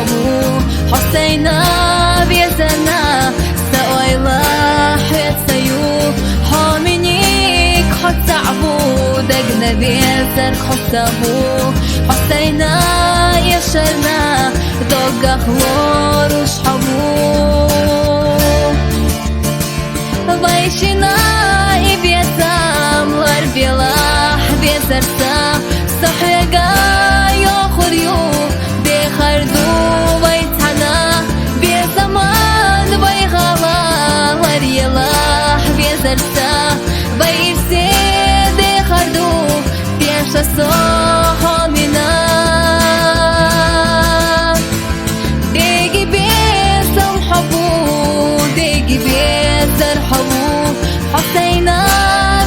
حبو حسينا بيزنا سأويلا حيتسيو حامنيك حتى عبودك نبيزر حسابو حسينا يشرنا دوغا خلور وشحبو Вайшина и бесам ларбилах бесарса Сахега йохурю бехарду вайтана Бесаман вайгала ларьелах бесарса Вайрсе дехарду беша сохамина Деги бесам хабу деги бесар حبو حسينا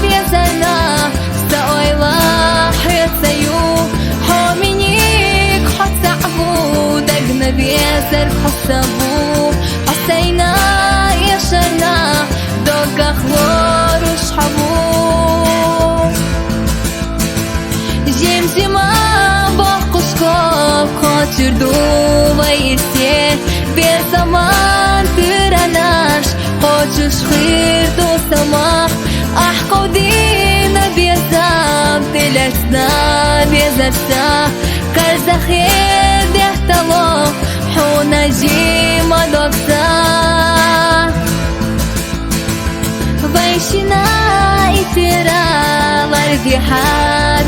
بيزرنا سأويلا حيتسيو حامنيك حتى عبودك نبيزر حسابو حسينا يشرنا دوغا خلور وشحبو جيمزيما باقشكوب خاطردو ويرسيه بزمان تراناش Хочешь хыр до самах Ахко дина безам Телесна безарса Карзахе дехтало Хуна жима докса Вайшина и тира Лардиха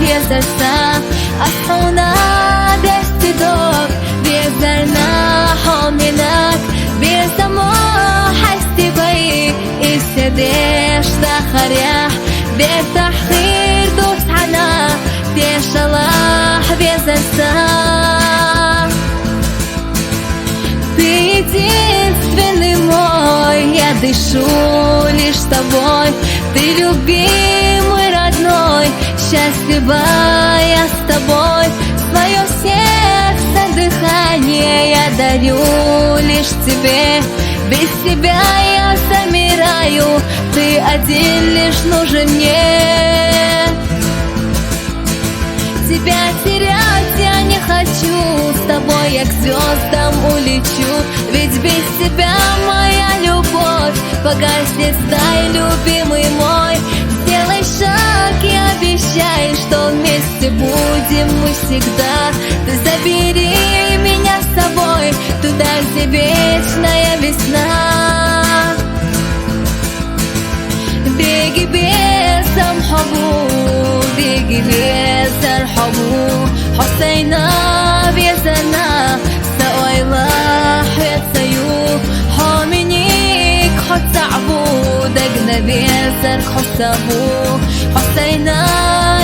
безарса Асхуна дехтидок Безарна хоминак Безамо إستديش دخريح بالتحخير دوس عنا بيشلاح بيزنسا Ты единственный мой, я дышу лишь с тобой Ты любимый, родной, счастлива я с тобой Свое сердце, дыхание я дарю лишь тебе Без тебя я замираю, ты один лишь нужен мне Тебя терять я не хочу, с тобой я к звездам улечу Ведь без тебя моя любовь погаснет, стай, любимый мой Сделай шаг и обещай, что вместе будем мы всегда Ты забери меня с собой туда, где вечная весна Беги бесам حبو بيجي بيزر حبو حسينا بيزرنا سأويلا حيتسيو حامنيك حتى عبودك نبيزر حسابو حسينا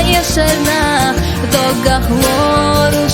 يشرنا دوغا خلور